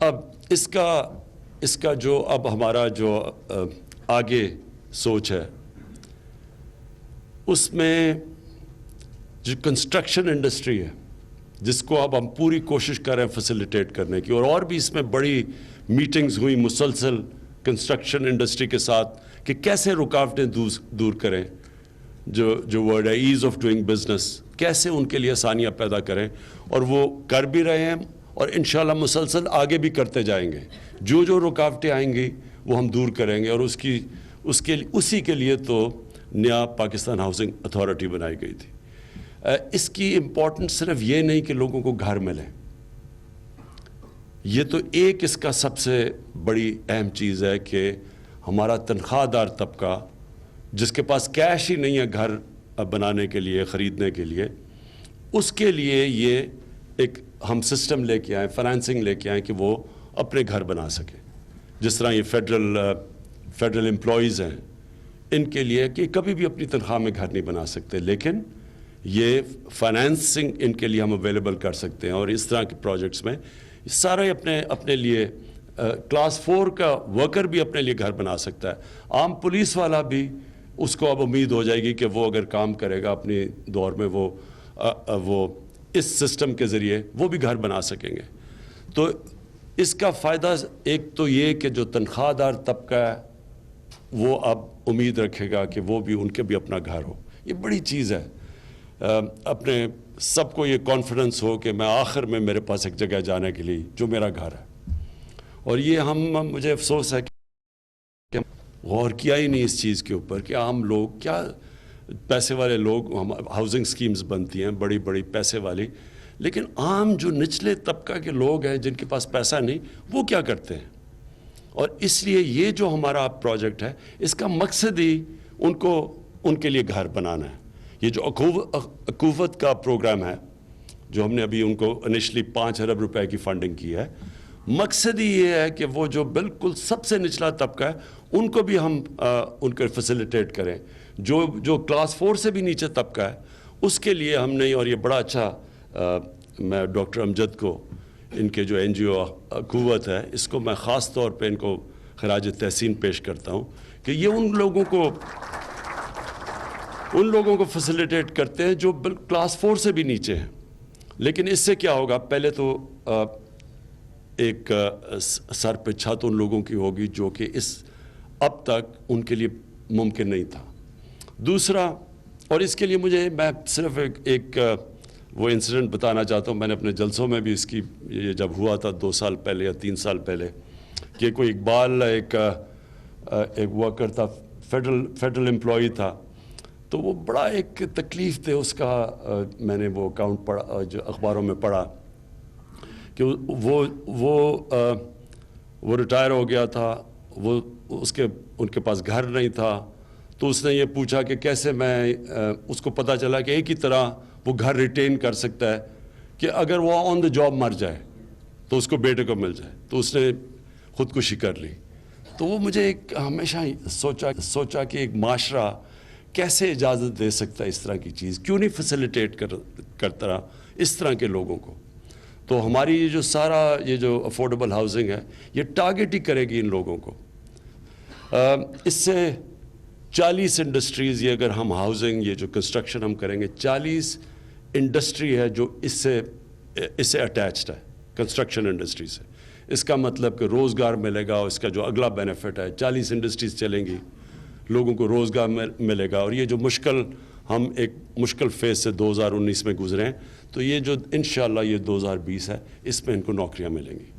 اب اس کا جو اب ہمارا جو آگے سوچ ہے اس میں جو کنسٹرکشن انڈسٹری ہے جس کو اب ہم پوری کوشش کر رہے ہیں فیسیلیٹیٹ کرنے کی, اور بھی اس میں بڑی میٹنگز ہوئی مسلسل کنسٹرکشن انڈسٹری کے ساتھ کہ کیسے رکاوٹیں دور کریں, جو ورڈ ہے ایز آف ڈوئنگ بزنس, کیسے ان کے لیے آسانیاں پیدا کریں, اور وہ کر بھی رہے ہیں اور انشاءاللہ مسلسل آگے بھی کرتے جائیں گے. جو رکاوٹیں آئیں گی وہ ہم دور کریں گے, اور اسی کے لیے تو نیا پاکستان ہاؤسنگ اتھارٹی بنائی گئی تھی. اس کی امپورٹنس صرف یہ نہیں کہ لوگوں کو گھر ملیں, یہ تو ایک اس کا سب سے بڑی اہم چیز ہے کہ ہمارا تنخواہ دار طبقہ جس کے پاس کیش ہی نہیں ہے گھر بنانے کے لیے, خریدنے کے لیے, اس کے لیے یہ ایک ہم سسٹم لے کے آئیں, فائنانسنگ لے کے آئیں کہ وہ اپنے گھر بنا سکیں. جس طرح یہ فیڈرل امپلائیز ہیں, ان کے لیے کہ کبھی بھی اپنی تنخواہ میں گھر نہیں بنا سکتے, لیکن یہ فائنانسنگ ان کے لیے ہم اویلیبل کر سکتے ہیں. اور اس طرح کے پروجیکٹس میں سارے اپنے لیے کلاس 4 کا ورکر بھی اپنے لیے گھر بنا سکتا ہے. عام پولیس والا بھی اس کو اب امید ہو جائے گی کہ وہ اگر کام کرے گا اپنی دور میں وہ اس سسٹم کے ذریعے وہ بھی گھر بنا سکیں گے. تو اس کا فائدہ ایک تو یہ کہ جو تنخواہ دار طبقہ ہے وہ اب امید رکھے گا کہ وہ بھی ان کے بھی اپنا گھر ہو. یہ بڑی چیز ہے, اپنے سب کو یہ کانفیڈنس ہو کہ میں آخر میں میرے پاس ایک جگہ جانے کے لیے جو میرا گھر ہے. اور یہ مجھے افسوس ہے کہ غور کیا ہی نہیں اس چیز کے اوپر کہ عام لوگ, کیا پیسے والے لوگ, ہاؤسنگ سکیمز بنتی ہیں بڑی بڑی پیسے والی, لیکن عام جو نچلے طبقہ کے لوگ ہیں جن کے پاس پیسہ نہیں وہ کیا کرتے ہیں. اور اس لیے یہ جو ہمارا پروجیکٹ ہے اس کا مقصد ہی ان کے لیے گھر بنانا ہے. یہ جو اکوفت کا پروگرام ہے جو ہم نے ابھی ان کو انیشلی 5 ارب روپے کی فنڈنگ کی ہے, مقصد ہی یہ ہے کہ وہ جو بالکل سب سے نچلا طبقہ ہے ان کو بھی ہم ان کو فیسیلیٹیٹ کریں. جو کلاس 4 سے بھی نیچے طبقہ ہے اس کے لیے ہم نے, اور یہ بڑا اچھا, میں ڈاکٹر امجد کو ان کے جو NGO اکوفت ہے اس کو میں خاص طور پہ ان کو خراج تحسین پیش کرتا ہوں کہ یہ ان لوگوں کو فیسیلیٹیٹ کرتے ہیں جو کلاس 4 سے بھی نیچے ہیں. لیکن اس سے کیا ہوگا, پہلے تو ایک سر پہ چھت ان لوگوں کی ہوگی جو کہ اب تک ان کے لیے ممکن نہیں تھا. دوسرا, اور اس کے لیے میں صرف ایک وہ انسیڈنٹ بتانا چاہتا ہوں. میں نے اپنے جلسوں میں بھی اس کی, یہ جب ہوا تھا 2 سال پہلے یا 3 سال پہلے, کہ کوئی اقبال ایک ورکر تھا, فیڈرل امپلائی تھا, تو وہ بڑا ایک تکلیف تھے اس کا. میں نے وہ اکاؤنٹ پڑھا, جو اخباروں میں پڑھا کہ وہ ریٹائر ہو گیا تھا, ان کے پاس گھر نہیں تھا. تو اس نے یہ پوچھا کہ کیسے اس کو پتہ چلا کہ ایک ہی طرح وہ گھر ریٹین کر سکتا ہے کہ اگر وہ آن دا جاب مر جائے تو اس کو بیٹے کو مل جائے. تو اس نے خودکشی کر لی. تو وہ مجھے ہمیشہ سوچا کہ ایک معاشرہ کیسے اجازت دے سکتا ہے اس طرح کی چیز, کیوں نہیں فیسیلیٹیٹ کرتا اس طرح کے لوگوں کو. تو ہماری یہ جو افورڈیبل ہاؤسنگ ہے یہ ٹارگٹ ہی کرے گی ان لوگوں کو. اس سے 40 انڈسٹریز, یہ اگر ہم ہاؤسنگ, یہ جو کنسٹرکشن ہم کریں گے, 40 انڈسٹری ہے جو اس سے اٹیچڈ ہے, کنسٹرکشن انڈسٹری سے. اس کا مطلب کہ روزگار ملے گا. اس کا جو اگلا بینیفٹ ہے, 40 انڈسٹریز چلیں گی, لوگوں کو روزگار ملے گا. اور یہ جو ہم ایک مشکل فیز سے 2019 میں گزرے ہیں, تو یہ جو انشاءاللہ یہ 2020 ہے اس میں ان کو نوکریاں ملیں گی.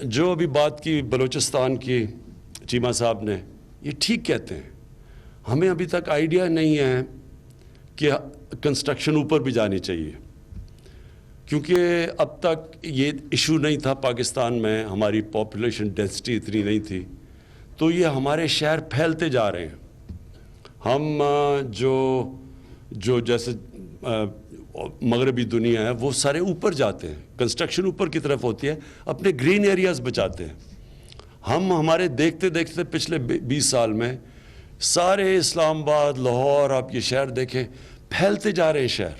جو ابھی بات کی بلوچستان کی چیمہ صاحب نے, یہ ٹھیک کہتے ہیں. ہمیں ابھی تک آئیڈیا نہیں ہے کہ کنسٹرکشن اوپر بھی جانی چاہیے, کیونکہ اب تک یہ ایشو نہیں تھا پاکستان میں, ہماری پاپولیشن ڈینسٹی اتنی نہیں تھی. تو یہ ہمارے شہر پھیلتے جا رہے ہیں. ہم جو جیسے مغربی دنیا ہے وہ سارے اوپر جاتے ہیں, کنسٹرکشن اوپر کی طرف ہوتی ہے, اپنے گرین ایریاز بچاتے ہیں. ہمارے دیکھتے دیکھتے پچھلے 20 سال میں سارے اسلام آباد, لاہور, آپ یہ شہر دیکھیں, پھیلتے جا رہے ہیں شہر.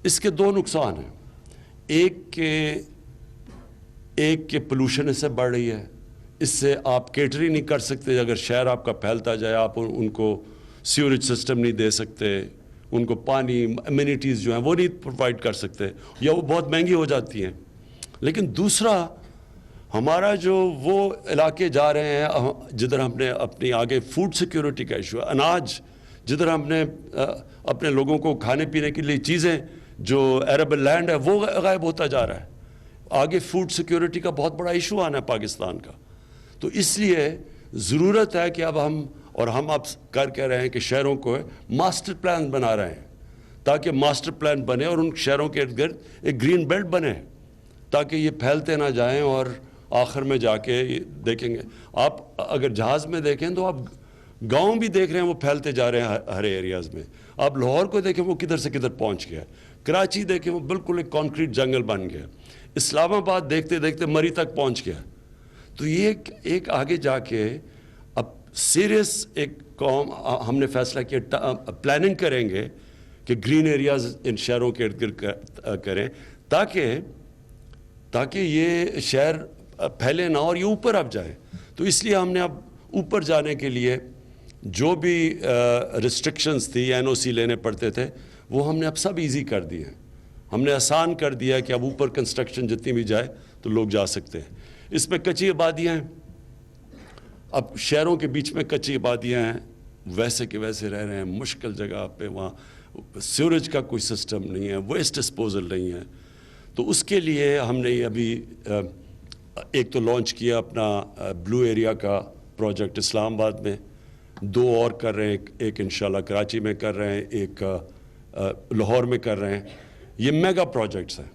اس کے 2 نقصان ہیں. ایک کے پولوشن اس سے بڑھ رہی ہے. اس سے آپ کیٹر ہی نہیں کر سکتے. اگر شہر آپ کا پھیلتا جائے, آپ ان کو سیوریج سسٹم نہیں دے سکتے, ان کو پانی امینٹیز جو ہیں وہ نہیں پرووائڈ کر سکتے, یا وہ بہت مہنگی ہو جاتی ہیں. لیکن دوسرا, ہمارا جو وہ علاقے جا رہے ہیں جدھر ہم نے اپنی آگے فوڈ سیکیورٹی کا ایشو ہے, اناج جدھر ہم نے اپنے لوگوں کو کھانے پینے کے لیے چیزیں, جو ایریبل لینڈ ہے وہ غائب ہوتا جا رہا ہے. آگے فوڈ سیکیورٹی کا بہت بڑا ایشو آنا ہے پاکستان کا. تو اس لیے ضرورت ہے کہ اب ہم اب کر کے رہے ہیں کہ شہروں کو ماسٹر پلان بنا رہے ہیں, تاکہ ماسٹر پلان بنے اور ان شہروں کے ارد گرد ایک گرین بیلٹ بنے, تاکہ یہ پھیلتے نہ جائیں. اور آخر میں جا کے دیکھیں گے, آپ اگر جہاز میں دیکھیں تو آپ گاؤں بھی دیکھ رہے ہیں وہ پھیلتے جا رہے ہیں ہر ایریاز میں. آپ لاہور کو دیکھیں وہ کدھر سے کدھر پہنچ گیا, کراچی دیکھیں وہ بالکل ایک کانکریٹ جنگل بن گیا, اسلام آباد دیکھتے دیکھتے مری تک پہنچ گیا. تو یہ ایک آگے جا کے اب سیریس ایک قوم ہم نے فیصلہ کیا, پلاننگ کریں گے کہ گرین ایریاز ان شہروں کے ارد گرد کریں, تاکہ یہ شہر پھیلے نہ اور یہ اوپر اب جائے. تو اس لیے ہم نے اب اوپر جانے کے لیے جو بھی ریسٹرکشنز تھی, NOC لینے پڑتے تھے, وہ ہم نے اب سب ایزی کر دیے ہیں. ہم نے آسان کر دیا کہ اب اوپر کنسٹرکشن جتنی بھی جائے تو لوگ جا سکتے ہیں. اس میں کچی آبادیاں ہیں, اب شہروں کے بیچ میں کچی آبادیاں ہیں, ویسے کے ویسے رہ رہے ہیں مشکل جگہ پہ, وہاں سیوریج کا کوئی سسٹم نہیں ہے, ویسٹ ڈسپوزل نہیں ہے. تو اس کے لیے ہم نے ابھی ایک تو لانچ کیا اپنا بلو ایریا کا پروجیکٹ اسلام آباد میں, 2 اور کر رہے ہیں, ایک انشاءاللہ کراچی میں کر رہے ہیں, ایک لاہور میں کر رہے ہیں. یہ میگا پروجیکٹس ہیں.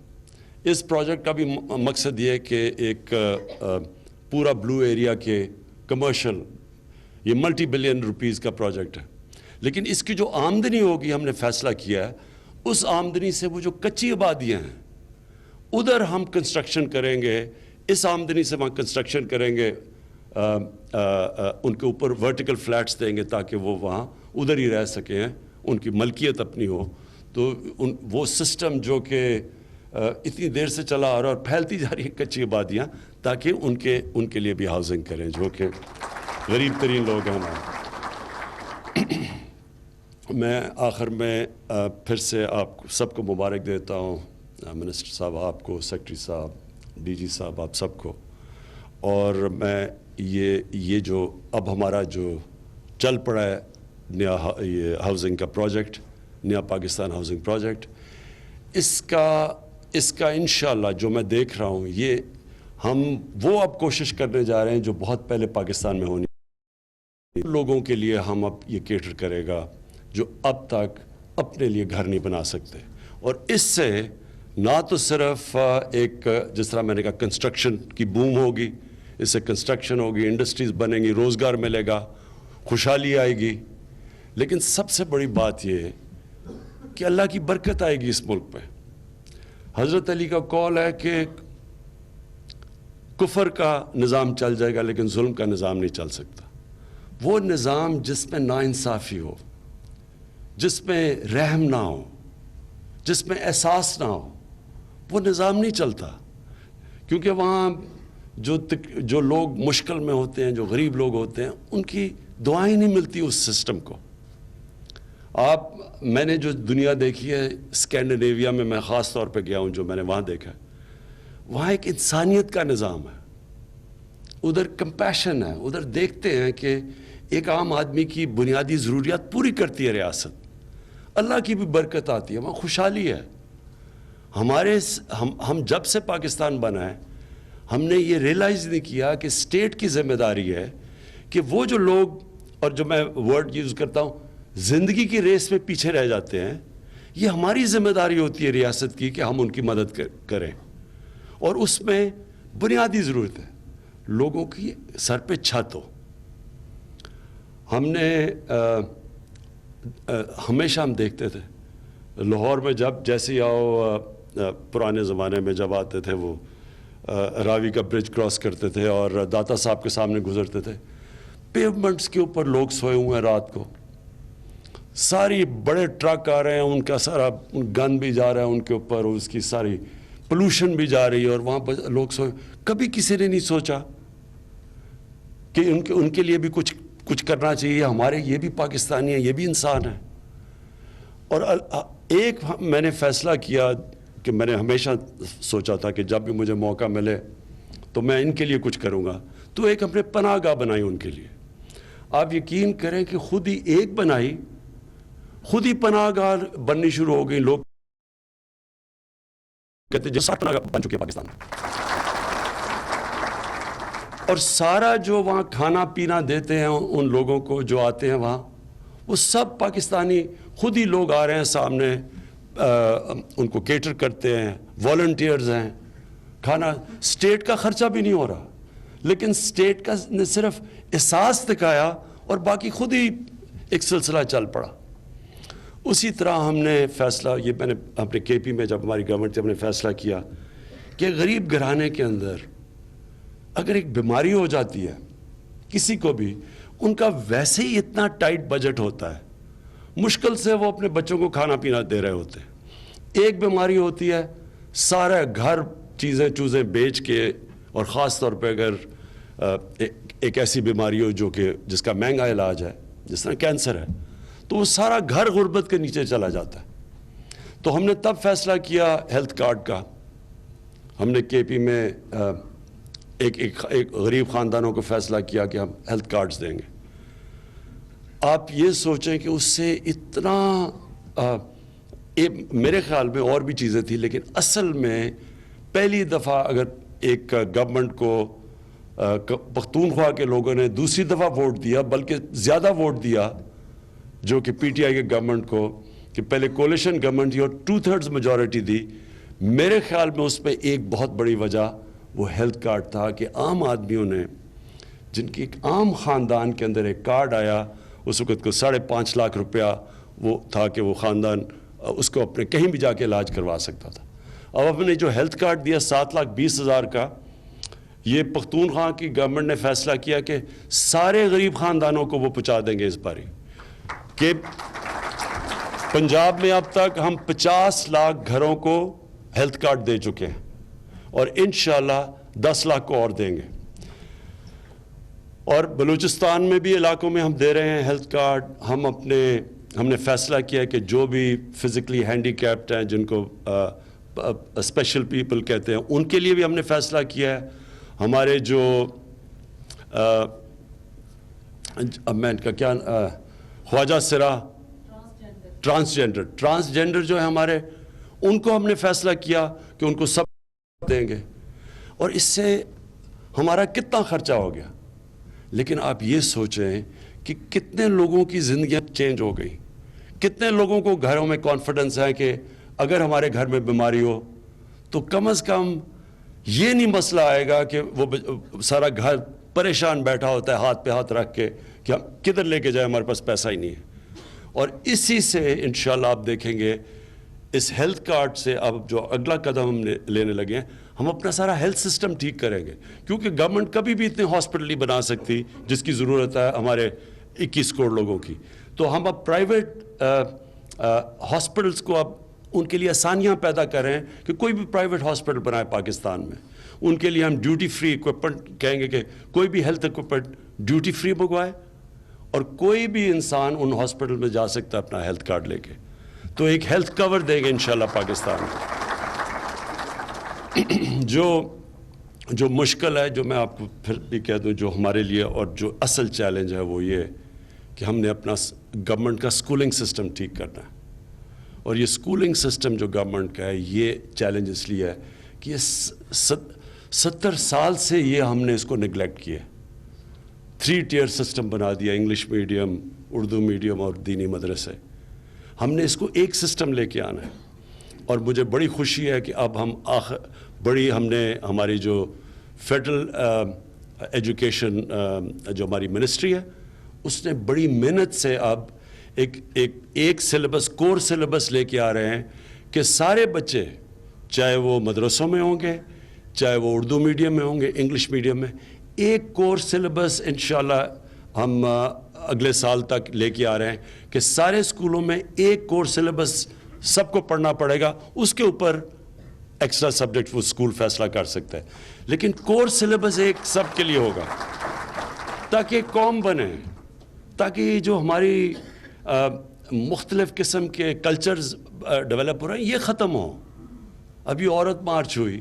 اس پروجیکٹ کا بھی مقصد یہ ہے کہ ایک پورا بلو ایریا کے کمرشل, یہ ملٹی بلین روپیز کا پروجیکٹ ہے. لیکن اس کی جو آمدنی ہوگی ہم نے فیصلہ کیا ہے, اس آمدنی سے وہ جو کچی آبادیاں ہیں ادھر ہم کنسٹرکشن کریں گے. اس آمدنی سے وہاں کنسٹرکشن کریں گے, ان کے اوپر ورٹیکل فلیٹس دیں گے تاکہ وہ وہاں ادھر ہی رہ سکیں, ان کی ملکیت اپنی ہو. تو وہ سسٹم جو کہ اتنی دیر سے چلا آ رہا اور پھیلتی جا رہی ہے کچی آبادیاں, تاکہ ان کے لیے بھی ہاؤسنگ کریں جو کہ غریب ترین لوگ ہیں. میں آخر میں پھر سے آپ سب کو مبارک دیتا ہوں, منسٹر صاحب آپ کو, سیکرٹری صاحب, DG صاحب, آپ سب کو. اور میں یہ جو اب ہمارا جو چل پڑا ہے نیا یہ ہاؤسنگ کا پروجیکٹ, نیا پاکستان ہاؤسنگ پروجیکٹ, اس کا انشاءاللہ جو میں دیکھ رہا ہوں, یہ ہم وہ اب کوشش کرنے جا رہے ہیں جو بہت پہلے پاکستان میں ہونی. لوگوں کے لیے ہم اب یہ کیٹر کرے گا جو اب تک اپنے لیے گھر نہیں بنا سکتے. اور اس سے نہ تو صرف ایک جس طرح میں نے کہا کنسٹرکشن کی بوم ہوگی, اس سے کنسٹرکشن ہوگی, انڈسٹریز بنیں گی, روزگار ملے گا, خوشحالی آئے گی. لیکن سب سے بڑی بات یہ ہے کہ اللہ کی برکت آئے گی اس ملک پہ. حضرت علی کا قول ہے کہ کفر کا نظام چل جائے گا لیکن ظلم کا نظام نہیں چل سکتا. وہ نظام جس میں ناانصافی ہو, جس میں رحم نہ ہو, جس میں احساس نہ ہو, وہ نظام نہیں چلتا. کیونکہ وہاں جو لوگ مشکل میں ہوتے ہیں, جو غریب لوگ ہوتے ہیں, ان کی دعائیں نہیں ملتی اس سسٹم کو. میں نے جو دنیا دیکھی ہے اسکینڈینیویا میں خاص طور پہ گیا ہوں, جو میں نے وہاں دیکھا ہے, وہاں ایک انسانیت کا نظام ہے, ادھر کمپیشن ہے, ادھر دیکھتے ہیں کہ ایک عام آدمی کی بنیادی ضروریات پوری کرتی ہے ریاست, اللہ کی بھی برکت آتی ہے, وہاں خوشحالی ہے. ہم جب سے پاکستان بنا ہے ہم نے یہ ریئلائز نہیں کیا کہ اسٹیٹ کی ذمہ داری ہے کہ وہ جو لوگ, اور جو میں ورڈ یوز کرتا ہوں, زندگی کی ریس میں پیچھے رہ جاتے ہیں, یہ ہماری ذمہ داری ہوتی ہے ریاست کی کہ ہم ان کی مدد کریں. اور اس میں بنیادی ضرورت ہے لوگوں کی سر پہ چھت ہو. ہم نے ہمیشہ ہم دیکھتے تھے لاہور میں, جیسے ہی آؤ, پرانے زمانے میں جب آتے تھے وہ راوی کا برج کراس کرتے تھے اور داتا صاحب کے سامنے گزرتے تھے, پیومنٹس کے اوپر لوگ سوئے ہوئے ہیں رات کو, ساری بڑے ٹرک آ رہے ہیں, ان کا سارا گند بھی جا رہا ہے ان کے اوپر, اس کی ساری پولوشن بھی جا رہی ہے اور وہاں پر لوگ کبھی کسی نے نہیں سوچا کہ ان کے لیے بھی کچھ کرنا چاہیے. ہمارے یہ بھی پاکستانی ہیں, یہ بھی انسان ہیں. اور ایک میں نے فیصلہ کیا کہ میں نے ہمیشہ سوچا تھا کہ جب بھی مجھے موقع ملے تو میں ان کے لیے کچھ کروں گا, تو ایک اپنے پناہ گاہ بنائی ان کے لیے. آپ یقین کریں کہ خود ہی ایک بنائی, خود ہی پناہ گاہ بننی شروع ہو گئی. لوگ کہتے ہیں جو 7 پناہ گاہ بن چکے پاکستان میں, اور سارا جو وہاں کھانا پینا دیتے ہیں ان لوگوں کو جو آتے ہیں وہاں, وہ سب پاکستانی خود ہی لوگ آ رہے ہیں سامنے, ان کو کیٹر کرتے ہیں, والنٹیئرز ہیں. کھانا اسٹیٹ کا خرچہ بھی نہیں ہو رہا, لیکن اسٹیٹ کا نے صرف احساس دکھایا اور باقی خود ہی ایک سلسلہ چل پڑا. اسی طرح ہم نے فیصلہ, یہ میں نے اپنے کے پی میں جب ہماری گورنمنٹ تھی, ہم نے فیصلہ کیا کہ غریب گھرانے کے اندر اگر ایک بیماری ہو جاتی ہے کسی کو بھی, ان کا ویسے ہی اتنا ٹائٹ بجٹ ہوتا ہے, مشکل سے وہ اپنے بچوں کو کھانا پینا دے رہے ہوتے ہیں. ایک بیماری ہوتی ہے, سارا گھر چیزیں بیچ کے, اور خاص طور پہ اگر ایک ایسی بیماری ہو جس کا مہنگا علاج ہے, جس طرح کینسر ہے, تو وہ سارا گھر غربت کے نیچے چلا جاتا ہے. تو ہم نے تب فیصلہ کیا ہیلتھ کارڈ کا. ہم نے کے پی میں ایک غریب خاندانوں کو فیصلہ کیا کہ ہم ہیلتھ کارڈز دیں گے. آپ یہ سوچیں کہ اس سے اتنا میرے خیال میں اور بھی چیزیں تھیں, لیکن اصل میں پہلی دفعہ اگر ایک گورنمنٹ کو پختونخوا کے لوگوں نے دوسری دفعہ ووٹ دیا, بلکہ زیادہ ووٹ دیا جو کہ پی ٹی آئی کے گورنمنٹ کو, کہ پہلے کولیشن گورنمنٹ تھی اور 2/3 میجورٹی دی. میرے خیال میں اس پہ ایک بہت بڑی وجہ وہ ہیلتھ کارڈ تھا کہ عام آدمیوں نے, جن کی ایک عام خاندان کے اندر ایک کارڈ آیا, اس وقت کو 5.5 لاکھ روپیہ وہ تھا کہ وہ خاندان اس کو اپنے کہیں بھی جا کے علاج کروا سکتا تھا. اب ہم نے جو ہیلتھ کارڈ دیا 7,20,000 کا, یہ پختونخوا کی گورنمنٹ نے فیصلہ کیا کہ سارے غریب خاندانوں کو وہ پہنچا دیں گے اس باری. کہ پنجاب میں اب تک ہم 50 لاکھ گھروں کو ہیلتھ کارڈ دے چکے ہیں, اور انشاءاللہ 10 لاکھ کو اور دیں گے. اور بلوچستان میں بھی علاقوں میں ہم دے رہے ہیں ہیلتھ کارڈ. ہم نے فیصلہ کیا کہ جو بھی فزیکلی ہینڈی کیپڈ ہیں, جن کو اسپیشل پیپل کہتے ہیں, ان کے لیے بھی ہم نے فیصلہ کیا ہے. ہمارے جو اب میں ان کا کیا خواجہ سرا ٹرانسجینڈر جو ہے ہمارے, ان کو ہم نے فیصلہ کیا کہ ان کو سب دیں گے. اور اس سے ہمارا کتنا خرچہ ہو گیا, لیکن آپ یہ سوچیں کہ کتنے لوگوں کی زندگیاں چینج ہو گئی, کتنے لوگوں کو گھروں میں کانفیڈنس ہے کہ اگر ہمارے گھر میں بیماری ہو تو کم از کم یہ نہیں مسئلہ آئے گا کہ وہ سارا گھر پریشان بیٹھا ہوتا ہے ہاتھ پہ ہاتھ رکھ کے کہ ہم کدھر لے کے جائیں, ہمارے پاس پیسہ ہی نہیں ہے. اور اسی سے انشاءاللہ آپ دیکھیں گے اس ہیلتھ کارڈ سے اب جو اگلا قدم ہم لینے لگے ہیں, ہم اپنا سارا ہیلتھ سسٹم ٹھیک کریں گے. کیونکہ گورنمنٹ کبھی بھی اتنے ہاسپٹل نہیں بنا سکتی جس کی ضرورت ہے ہمارے 21 کروڑ لوگوں کی. تو ہم اب پرائیویٹ ہاسپٹلس کو اب ان کے لیے آسانیاں پیدا کریں کہ کوئی بھی پرائیویٹ ہاسپٹل بنائے پاکستان میں. ان کے لیے ہم ڈیوٹی فری اکوپمنٹ کہیں گے کہ کوئی بھی ہیلتھ اکوپمنٹ ڈیوٹی فری منگوائے, اور کوئی بھی انسان ان ہاسپٹل میں جا سکتا ہے اپنا ہیلتھ کارڈ لے کے. تو ایک ہیلتھ کور دیں گے انشاءاللہ پاکستان میں. جو مشکل ہے, جو میں آپ کو پھر بھی کہہ دوں, جو ہمارے لیے اور جو اصل چیلنج ہے وہ یہ کہ ہم نے اپنا گورنمنٹ کا سکولنگ سسٹم ٹھیک کرنا ہے. اور یہ سکولنگ سسٹم جو گورنمنٹ کا ہے, یہ چیلنج اس لیے ہے کہ یہ 70 سال سے یہ ہم نے اس کو نگلیکٹ کیا. 3 ٹیئر سسٹم بنا دیا, انگلش میڈیم, اردو میڈیم اور دینی مدرسے. ہم نے اس کو ایک سسٹم لے کے آنا ہے. اور مجھے بڑی خوشی ہے کہ اب ہم نے ہماری جو فیڈرل ایجوکیشن جو ہماری منسٹری ہے, اس نے بڑی محنت سے اب ایک سلیبس, کور سلیبس لے کے آ رہے ہیں کہ سارے بچے, چاہے وہ مدرسوں میں ہوں گے, چاہے وہ اردو میڈیم میں ہوں گے, انگلش میڈیم میں, ایک کور سلیبس انشاءاللہ ہم اگلے سال تک لے کے آ رہے ہیں کہ سارے اسکولوں میں ایک کور سلیبس سب کو پڑھنا پڑے گا. اس کے اوپر ایکسٹرا سبجیکٹ وہ اسکول فیصلہ کر سکتا ہے، لیکن کور سلیبس ایک سب کے لیے ہوگا تاکہ قوم بنے، تاکہ یہ جو ہماری مختلف قسم کے کلچرز ڈیولپ ہو رہے ہیں یہ ختم ہو. ابھی عورت مارچ ہوئی،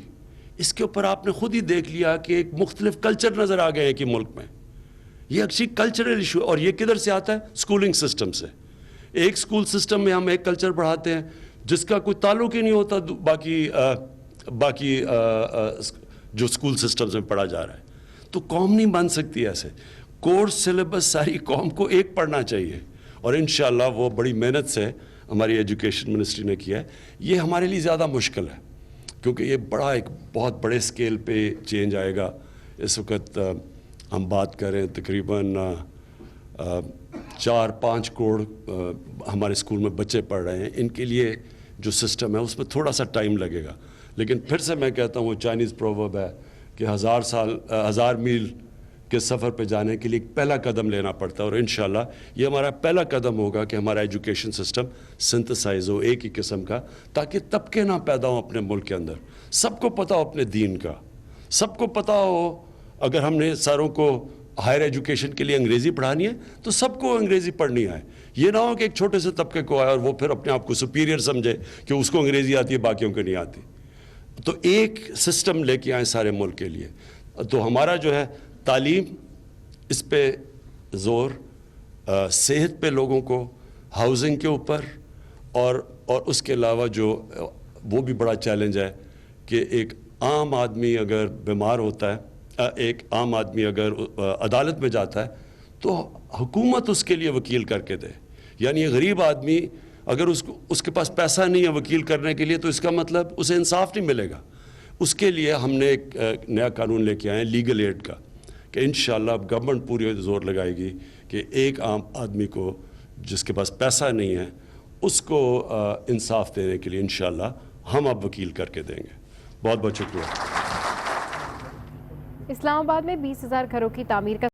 اس کے اوپر آپ نے خود ہی دیکھ لیا کہ ایک مختلف کلچر نظر آ گئے ہیں کہ ملک میں یہ اچھی کلچرل ایشو ہے. اور یہ کدھر سے آتا ہے؟ اسکولنگ سسٹم سے. ایک اسکول سسٹم میں ہم ایک کلچر پڑھاتے ہیں جس کا کوئی تعلق ہی نہیں ہوتا باقی جو اسکول سسٹمز میں پڑھا جا رہا ہے. تو قوم نہیں بن سکتی ایسے. کورس سلیبس ساری قوم کو ایک پڑھنا چاہیے، اور انشاءاللہ وہ بڑی محنت سے ہماری ایجوکیشن منسٹری نے کیا ہے. یہ ہمارے لیے زیادہ مشکل ہے کیونکہ یہ ایک بہت بڑے اسکیل پہ چینج آئے گا. اس وقت ہم بات کریں تقریباً 4-5 کروڑ ہمارے اسکول میں بچے پڑھ رہے ہیں. ان کے لیے جو سسٹم ہے اس میں تھوڑا سا ٹائم لگے گا، لیکن پھر سے میں کہتا ہوں وہ چائنیز پروورب ہے کہ 1000 میل کے سفر پہ جانے کے لیے ایک پہلا قدم لینا پڑتا ہے. اور انشاءاللہ یہ ہمارا پہلا قدم ہوگا کہ ہمارا ایجوکیشن سسٹم سنتھسائز ہو ایک ہی قسم کا، تاکہ طبقے نہ پیدا ہوں اپنے ملک کے اندر. سب کو پتہ ہو اپنے دین کا، سب کو پتہ ہو اگر ہم نے ساروں کو ہائر ایجوکیشن کے لیے انگریزی پڑھانی ہے تو سب کو انگریزی پڑھنی آئے. یہ نہ ہو کہ ایک چھوٹے سے طبقے کو آئے اور وہ پھر اپنے آپ کو سپیریئر سمجھے کہ اس کو انگریزی آتی ہے باقیوں کو نہیں آتی. تو ایک سسٹم لے کے آئیں سارے ملک کے لیے. تو ہمارا جو ہے تعلیم، اس پہ زور، صحت پہ لوگوں کو، ہاؤزنگ کے اوپر، اور اس کے علاوہ جو وہ بھی بڑا چیلنج ہے کہ ایک عام آدمی اگر بیمار ہوتا ہے، ایک عام آدمی اگر عدالت میں جاتا ہے تو حکومت اس کے لیے وکیل کر کے دے. یعنی غریب آدمی اگر اس کے پاس پیسہ نہیں ہے وکیل کرنے کے لیے تو اس کا مطلب اسے انصاف نہیں ملے گا. اس کے لیے ہم نے ایک نیا قانون لے کے آئے ہیں لیگل ایڈ کا، کہ انشاءاللہ اب گورنمنٹ پوری زور لگائے گی کہ ایک عام آدمی کو جس کے پاس پیسہ نہیں ہے اس کو انصاف دینے کے لیے انشاءاللہ ہم اب وکیل کر کے دیں گے. بہت بہت شکریہ. اسلام آباد میں 20,000 گھروں کی تعمیر کا